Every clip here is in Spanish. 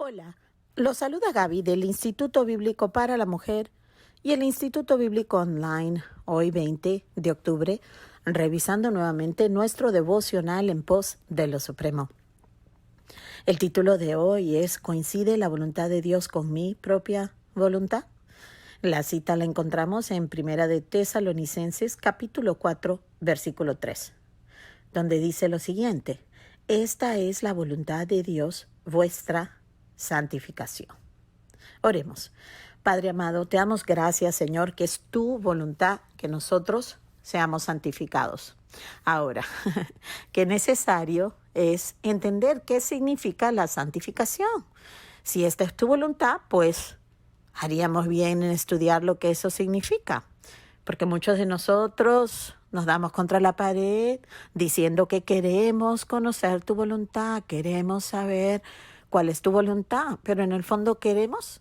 Hola, los saluda Gaby del Instituto Bíblico para la Mujer y el Instituto Bíblico Online, hoy 20 de octubre, revisando nuevamente nuestro devocional en pos de lo supremo. El título de hoy es ¿Coincide la voluntad de Dios con mi propia voluntad? La cita la encontramos en Primera de Tesalonicenses, capítulo 4, versículo 3, donde dice lo siguiente: Esta es la voluntad de Dios, vuestra santificación. Oremos. Padre amado, te damos gracias, Señor, que es tu voluntad que nosotros seamos santificados. Ahora, qué necesario es entender qué significa la santificación. Si esta es tu voluntad, pues haríamos bien en estudiar lo que eso significa, porque muchos de nosotros nos damos contra la pared diciendo que queremos conocer tu voluntad, queremos saber cuál es tu voluntad, pero en el fondo queremos.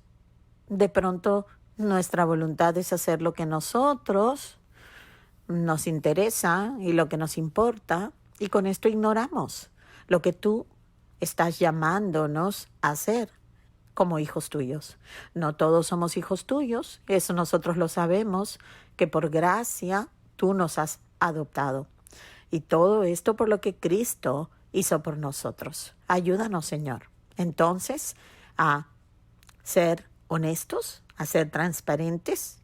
De pronto nuestra voluntad es hacer lo que nosotros nos interesa y lo que nos importa, y con esto ignoramos lo que tú estás llamándonos a hacer como hijos tuyos. No todos somos hijos tuyos, eso nosotros lo sabemos, que por gracia tú nos has adoptado. Y todo esto por lo que Cristo hizo por nosotros. Ayúdanos, Señor, entonces, a ser honestos, a ser transparentes,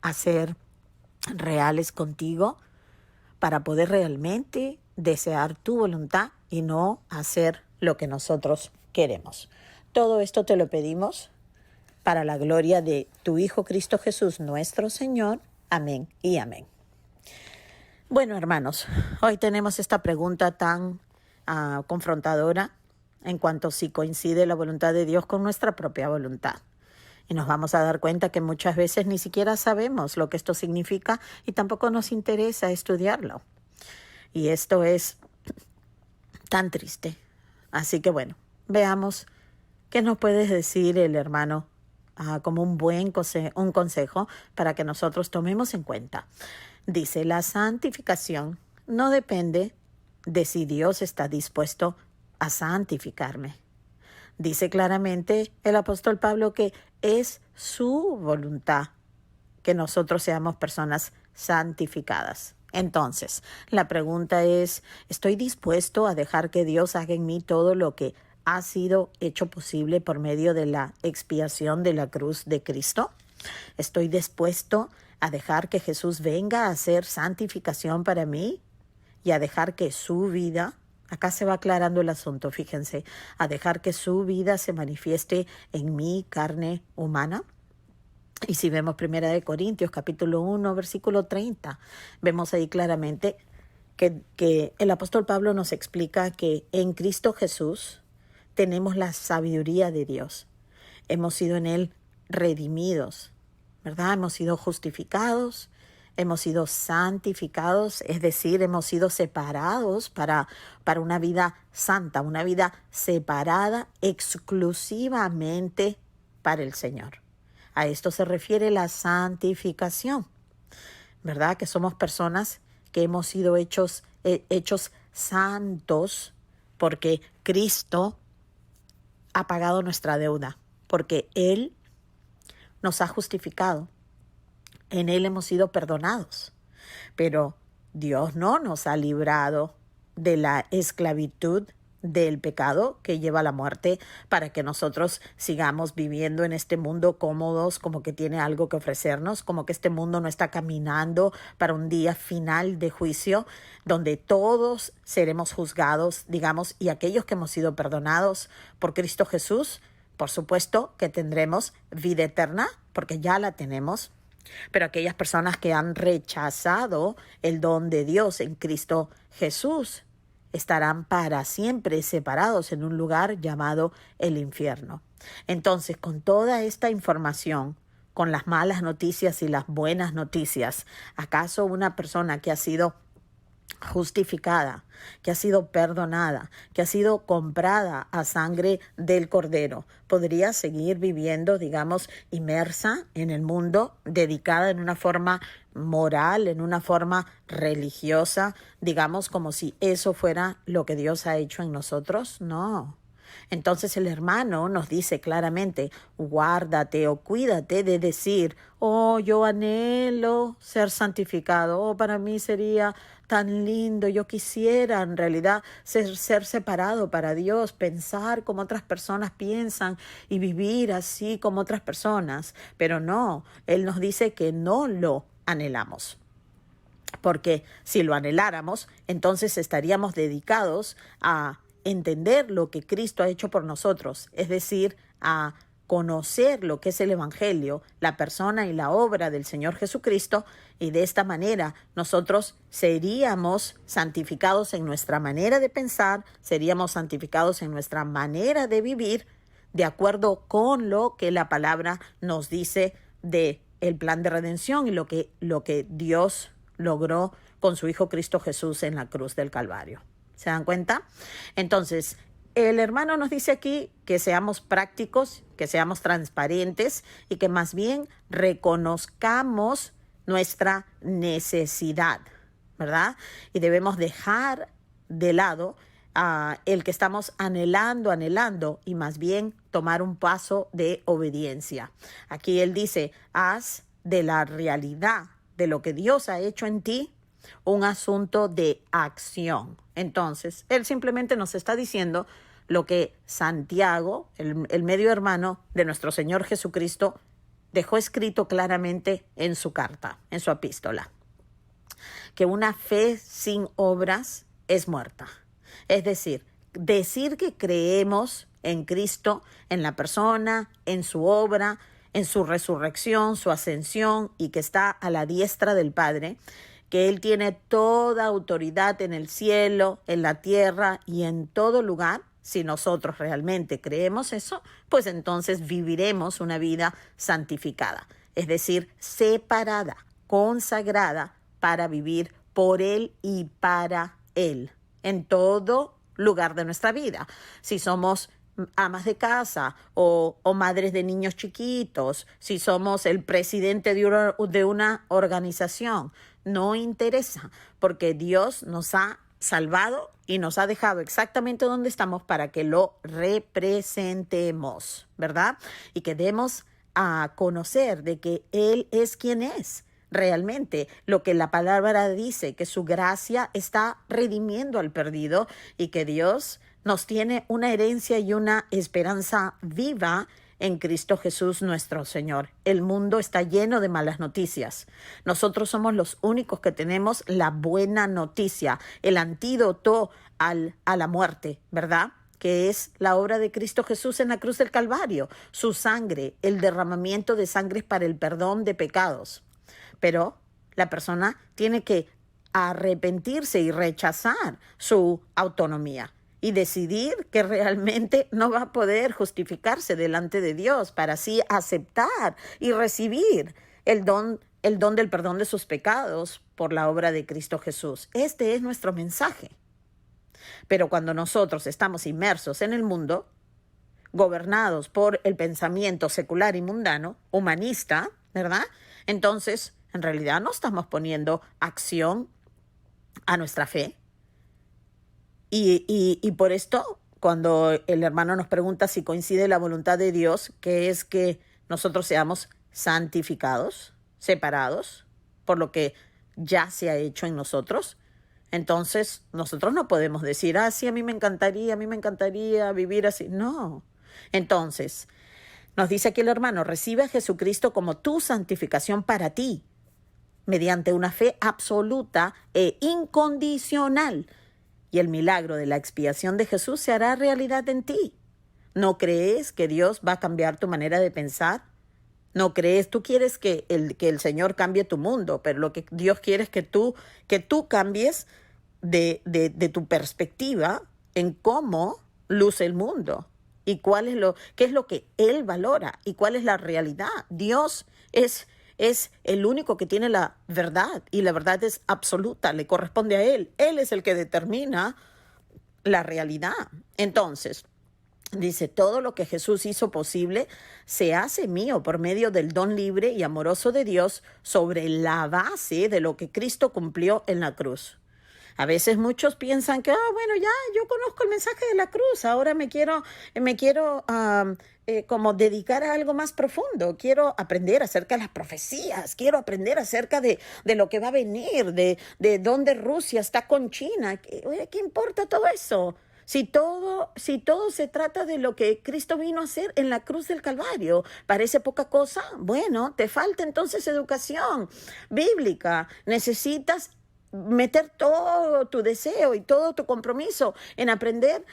a ser reales contigo, para poder realmente desear tu voluntad y no hacer lo que nosotros queremos. Todo esto te lo pedimos para la gloria de tu Hijo Cristo Jesús, nuestro Señor. Amén y amén. Bueno, hermanos, hoy tenemos esta pregunta tan confrontadora en cuanto si coincide la voluntad de Dios con nuestra propia voluntad. Y nos vamos a dar cuenta que muchas veces ni siquiera sabemos lo que esto significa y tampoco nos interesa estudiarlo. Y esto es tan triste. Así que bueno, veamos qué nos puedes decir el hermano como un consejo para que nosotros tomemos en cuenta. Dice, la santificación no depende de si Dios está dispuesto a santificarme. Dice claramente el apóstol Pablo que es su voluntad que nosotros seamos personas santificadas. Entonces, la pregunta es, ¿estoy dispuesto a dejar que Dios haga en mí todo lo que ha sido hecho posible por medio de la expiación de la cruz de Cristo? ¿Estoy dispuesto a dejar que Jesús venga a hacer santificación para mí y a dejar que su vida, acá se va aclarando el asunto, fíjense, a dejar que su vida se manifieste en mi carne humana? Y si vemos 1 Corintios capítulo 1, versículo 30, vemos ahí claramente que el apóstol Pablo nos explica que en Cristo Jesús tenemos la sabiduría de Dios. Hemos sido en Él redimidos, ¿verdad? Hemos sido justificados, hemos sido santificados, es decir, hemos sido separados para una vida santa, una vida separada exclusivamente para el Señor. A esto se refiere la santificación, ¿verdad? Que somos personas que hemos sido hechos santos porque Cristo ha pagado nuestra deuda, porque Él nos ha justificado. En Él hemos sido perdonados, pero Dios no nos ha librado de la esclavitud del pecado que lleva a la muerte para que nosotros sigamos viviendo en este mundo cómodos, como que tiene algo que ofrecernos, como que este mundo no está caminando para un día final de juicio donde todos seremos juzgados, digamos, y aquellos que hemos sido perdonados por Cristo Jesús, por supuesto que tendremos vida eterna, porque ya la tenemos. Pero aquellas personas que han rechazado el don de Dios en Cristo Jesús estarán para siempre separados en un lugar llamado el infierno. Entonces, con toda esta información, con las malas noticias y las buenas noticias, ¿acaso una persona que ha sido justificada, que ha sido perdonada, que ha sido comprada a sangre del Cordero, podría seguir viviendo, digamos, inmersa en el mundo, dedicada en una forma moral, en una forma religiosa, digamos, como si eso fuera lo que Dios ha hecho en nosotros? No. Entonces el hermano nos dice claramente, guárdate o cuídate de decir, oh, yo anhelo ser santificado, oh, para mí sería tan lindo, yo quisiera en realidad ser separado para Dios, pensar como otras personas piensan y vivir así como otras personas. Pero no, Él nos dice que no lo anhelamos. Porque si lo anheláramos, entonces estaríamos dedicados a entender lo que Cristo ha hecho por nosotros, es decir, a conocer lo que es el Evangelio, la persona y la obra del Señor Jesucristo, y de esta manera nosotros seríamos santificados en nuestra manera de pensar, seríamos santificados en nuestra manera de vivir, de acuerdo con lo que la palabra nos dice de el plan de redención y lo que Dios logró con su Hijo Cristo Jesús en la cruz del Calvario. ¿Se dan cuenta? Entonces, el hermano nos dice aquí que seamos prácticos, que seamos transparentes y que más bien reconozcamos nuestra necesidad, ¿verdad? Y debemos dejar de lado el que estamos anhelando y más bien tomar un paso de obediencia. Aquí él dice, haz de la realidad de lo que Dios ha hecho en ti un asunto de acción. Entonces, él simplemente nos está diciendo lo que Santiago, el medio hermano de nuestro Señor Jesucristo, dejó escrito claramente en su carta, en su epístola, que una fe sin obras es muerta. Es decir que creemos en Cristo, en la persona, en su obra, en su resurrección, su ascensión y que está a la diestra del Padre, que Él tiene toda autoridad en el cielo, en la tierra y en todo lugar. Si nosotros realmente creemos eso, pues entonces viviremos una vida santificada, es decir, separada, consagrada para vivir por Él y para Él, en todo lugar de nuestra vida. Si somos amas de casa o madres de niños chiquitos, si somos el presidente de una organización, no interesa, porque Dios nos ha salvado y nos ha dejado exactamente donde estamos para que lo representemos, ¿verdad? Y que demos a conocer de que Él es quien es. Realmente lo que la palabra dice, que su gracia está redimiendo al perdido y que Dios nos tiene una herencia y una esperanza viva en Cristo Jesús nuestro Señor. El mundo está lleno de malas noticias. Nosotros somos los únicos que tenemos la buena noticia, el antídoto a la muerte, ¿verdad? Que es la obra de Cristo Jesús en la cruz del Calvario, su sangre, el derramamiento de sangre para el perdón de pecados. Pero la persona tiene que arrepentirse y rechazar su autonomía y decidir que realmente no va a poder justificarse delante de Dios para así aceptar y recibir el don del perdón de sus pecados por la obra de Cristo Jesús. Este es nuestro mensaje. Pero cuando nosotros estamos inmersos en el mundo, gobernados por el pensamiento secular y mundano, humanista, ¿verdad? Entonces, en realidad no estamos poniendo acción a nuestra fe. Y por esto, cuando el hermano nos pregunta si coincide la voluntad de Dios, que es que nosotros seamos santificados, separados, por lo que ya se ha hecho en nosotros, entonces nosotros no podemos decir, sí, a mí me encantaría vivir así. No. Entonces, nos dice aquí el hermano, recibe a Jesucristo como tu santificación para ti, mediante una fe absoluta e incondicional. Y el milagro de la expiación de Jesús se hará realidad en ti. ¿No crees que Dios va a cambiar tu manera de pensar? ¿No crees? Tú quieres que el Señor cambie tu mundo, pero lo que Dios quiere es que tú cambies de tu perspectiva en cómo luce el mundo y qué es lo que Él valora y cuál es la realidad. Dios es el único que tiene la verdad y la verdad es absoluta, le corresponde a Él. Él es el que determina la realidad. Entonces, dice, todo lo que Jesús hizo posible se hace mío por medio del don libre y amoroso de Dios sobre la base de lo que Cristo cumplió en la cruz. A veces muchos piensan que, bueno, ya yo conozco el mensaje de la cruz, ahora me quiero como dedicar a algo más profundo. Quiero aprender acerca de las profecías, quiero aprender acerca de lo que va a venir, de dónde Rusia está con China. ¿Qué importa todo eso? Si todo se trata de lo que Cristo vino a hacer en la cruz del Calvario, ¿parece poca cosa? Bueno, te falta entonces educación bíblica. Necesitas meter todo tu deseo y todo tu compromiso en aprender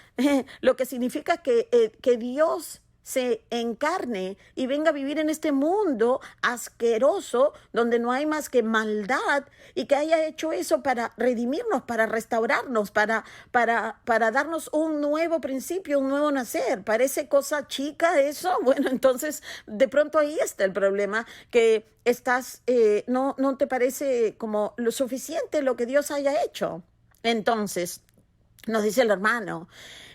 lo que significa que Dios se encarne y venga a vivir en este mundo asqueroso donde no hay más que maldad, y que haya hecho eso para redimirnos, para restaurarnos, para darnos un nuevo principio, un nuevo nacer. ¿Parece cosa chica eso? Bueno, entonces de pronto ahí está el problema, que no te parece como lo suficiente lo que Dios haya hecho. Entonces, nos dice el hermano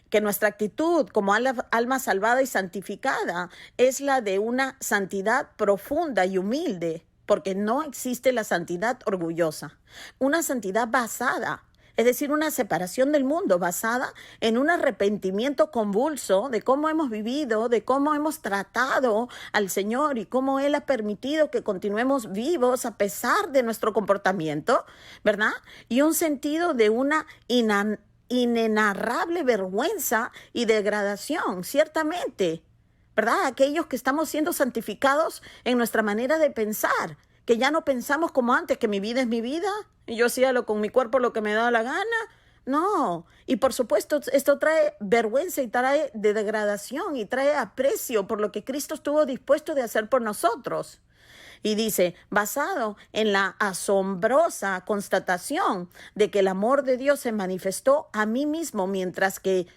que nuestra actitud como alma salvada y santificada es la de una santidad profunda y humilde, porque no existe la santidad orgullosa. Una santidad basada, es decir, una separación del mundo basada en un arrepentimiento convulso de cómo hemos vivido, de cómo hemos tratado al Señor y cómo Él ha permitido que continuemos vivos a pesar de nuestro comportamiento, ¿verdad? Y un sentido de una inenarrable vergüenza y degradación, ciertamente, ¿verdad? Aquellos que estamos siendo santificados en nuestra manera de pensar, que ya no pensamos como antes, que mi vida es mi vida y yo hacía con mi cuerpo lo que me daba la gana. No, y por supuesto esto trae vergüenza y trae de degradación y trae aprecio por lo que Cristo estuvo dispuesto de hacer por nosotros. Y dice, basado en la asombrosa constatación de que el amor de Dios se manifestó a mí mismo, mientras que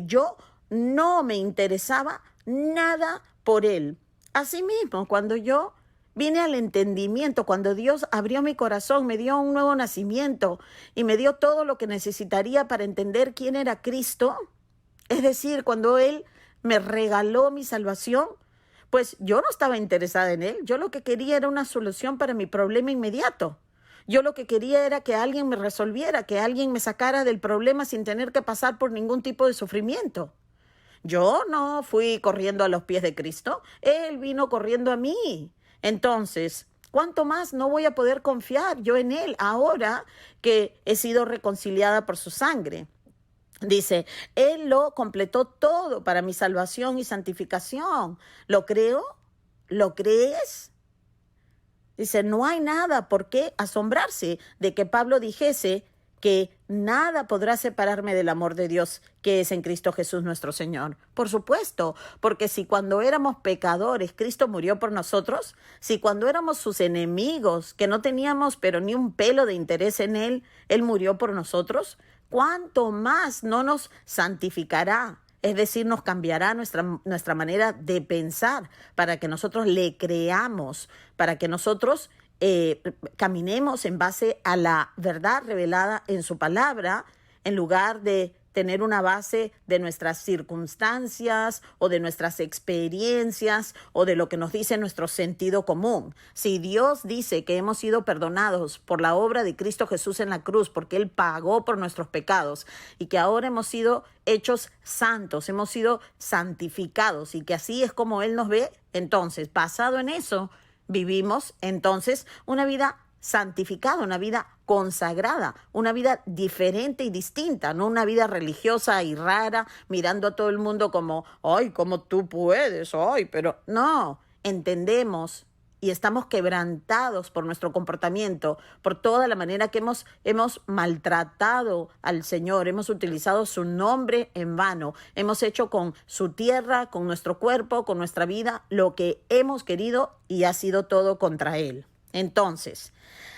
yo no me interesaba nada por Él. Asimismo, cuando yo vine al entendimiento, cuando Dios abrió mi corazón, me dio un nuevo nacimiento y me dio todo lo que necesitaría para entender quién era Cristo, es decir, cuando Él me regaló mi salvación, pues yo no estaba interesada en Él. Yo lo que quería era una solución para mi problema inmediato. Yo lo que quería era que alguien me resolviera, que alguien me sacara del problema sin tener que pasar por ningún tipo de sufrimiento. Yo no fui corriendo a los pies de Cristo, Él vino corriendo a mí. Entonces, ¿cuánto más no voy a poder confiar yo en Él ahora que he sido reconciliada por su sangre? Dice, Él lo completó todo para mi salvación y santificación. ¿Lo creo? ¿Lo crees? Dice, no hay nada por qué asombrarse de que Pablo dijese que nada podrá separarme del amor de Dios que es en Cristo Jesús nuestro Señor. Por supuesto, porque si cuando éramos pecadores Cristo murió por nosotros, si cuando éramos sus enemigos, que no teníamos pero ni un pelo de interés en Él, Él murió por nosotros, ¿cuánto más no nos santificará? Es decir, nos cambiará nuestra manera de pensar para que nosotros le creamos, para que nosotros caminemos en base a la verdad revelada en su palabra, en lugar de tener una base de nuestras circunstancias o de nuestras experiencias o de lo que nos dice nuestro sentido común. Si Dios dice que hemos sido perdonados por la obra de Cristo Jesús en la cruz, porque Él pagó por nuestros pecados y que ahora hemos sido hechos santos, hemos sido santificados y que así es como Él nos ve, entonces, basado en eso, vivimos entonces una vida santificada, una vida consagrada, una vida diferente y distinta, no una vida religiosa y rara, mirando a todo el mundo como, ay, ¿cómo tú puedes? Ay, pero no, entendemos y estamos quebrantados por nuestro comportamiento, por toda la manera que hemos maltratado al Señor, hemos utilizado su nombre en vano, hemos hecho con su tierra, con nuestro cuerpo, con nuestra vida, lo que hemos querido y ha sido todo contra Él. Entonces,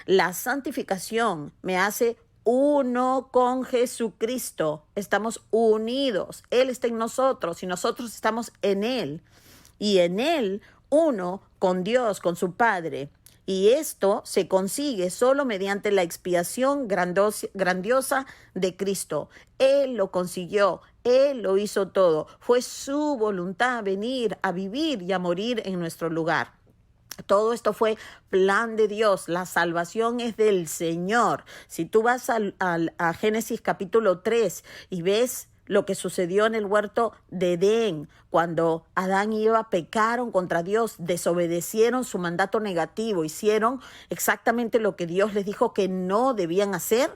la santificación me hace uno con Jesucristo. Estamos unidos. Él está en nosotros y nosotros estamos en Él. Y en Él, uno con Dios, con su Padre. Y esto se consigue solo mediante la expiación grandiosa de Cristo. Él lo consiguió, Él lo hizo todo. Fue su voluntad venir a vivir y a morir en nuestro lugar. Todo esto fue plan de Dios. La salvación es del Señor. Si tú vas a Génesis capítulo 3 y ves lo que sucedió en el huerto de Edén, cuando Adán y Eva pecaron contra Dios, desobedecieron su mandato negativo, hicieron exactamente lo que Dios les dijo que no debían hacer,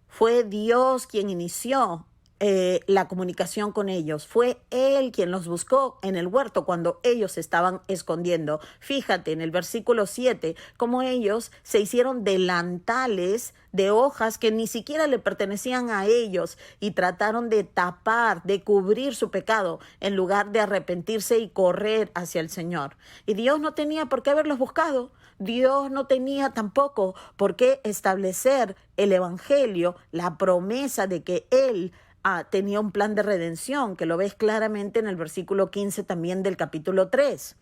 fue Dios quien inició la comunicación con ellos. Fue Él quien los buscó en el huerto cuando ellos se estaban escondiendo. Fíjate en el versículo 7, cómo ellos se hicieron delantales de hojas que ni siquiera le pertenecían a ellos y trataron de tapar, de cubrir su pecado en lugar de arrepentirse y correr hacia el Señor. Y Dios no tenía por qué haberlos buscado. Dios no tenía tampoco por qué establecer el evangelio, la promesa de que Él tenía un plan de redención, que lo ves claramente en el versículo 15 también del capítulo 3,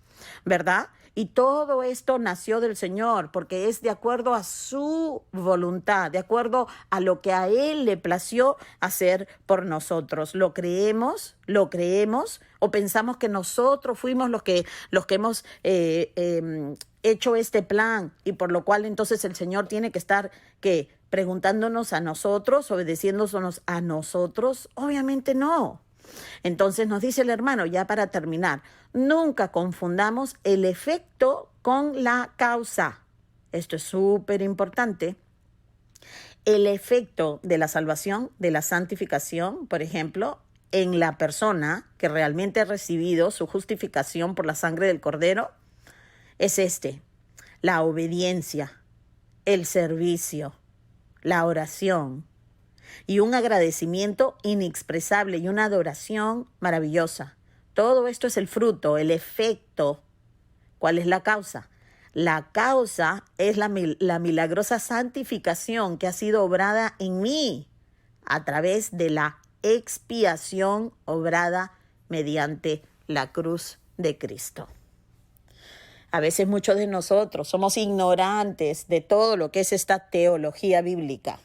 ¿verdad? Y todo esto nació del Señor, porque es de acuerdo a su voluntad, de acuerdo a lo que a Él le plació hacer por nosotros. ¿Lo creemos? ¿Lo creemos? ¿O pensamos que nosotros fuimos los que hemos hecho este plan y por lo cual entonces el Señor tiene que estar, ¿qué?, preguntándonos a nosotros, obedeciéndonos a nosotros? Obviamente no. Entonces nos dice el hermano, ya para terminar, nunca confundamos el efecto con la causa. Esto es súper importante. El efecto de la salvación, de la santificación, por ejemplo, en la persona que realmente ha recibido su justificación por la sangre del Cordero, es la obediencia, el servicio, la oración y un agradecimiento inexpresable y una adoración maravillosa. Todo esto es el fruto, el efecto. ¿Cuál es la causa? La causa es la milagrosa santificación que ha sido obrada en mí a través de la expiación obrada mediante la cruz de Cristo. A veces muchos de nosotros somos ignorantes de todo lo que es esta teología bíblica.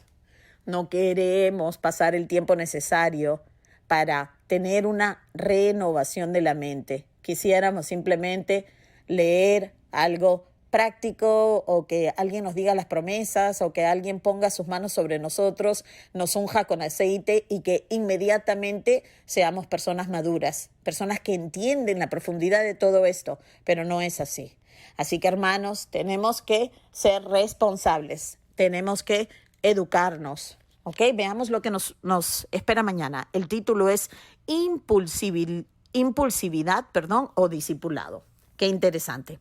No queremos pasar el tiempo necesario para tener una renovación de la mente. Quisiéramos simplemente leer algo práctico o que alguien nos diga las promesas o que alguien ponga sus manos sobre nosotros, nos unja con aceite y que inmediatamente seamos personas maduras, personas que entienden la profundidad de todo esto, pero no es así. Así que, hermanos, tenemos que ser responsables, tenemos que educarnos, ¿ok? Veamos lo que nos espera mañana. El título es impulsividad, o discipulado. Qué interesante.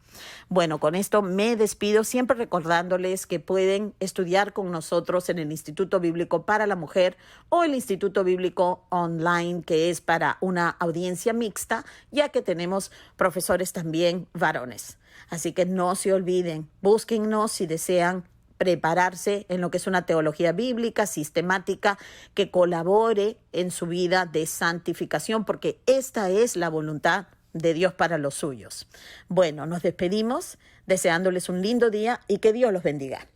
Bueno, con esto me despido, siempre recordándoles que pueden estudiar con nosotros en el Instituto Bíblico para la Mujer o el Instituto Bíblico Online, que es para una audiencia mixta, ya que tenemos profesores también varones. Así que no se olviden, búsquennos si desean prepararse en lo que es una teología bíblica sistemática que colabore en su vida de santificación, porque esta es la voluntad de Dios para los suyos. Bueno, nos despedimos deseándoles un lindo día y que Dios los bendiga.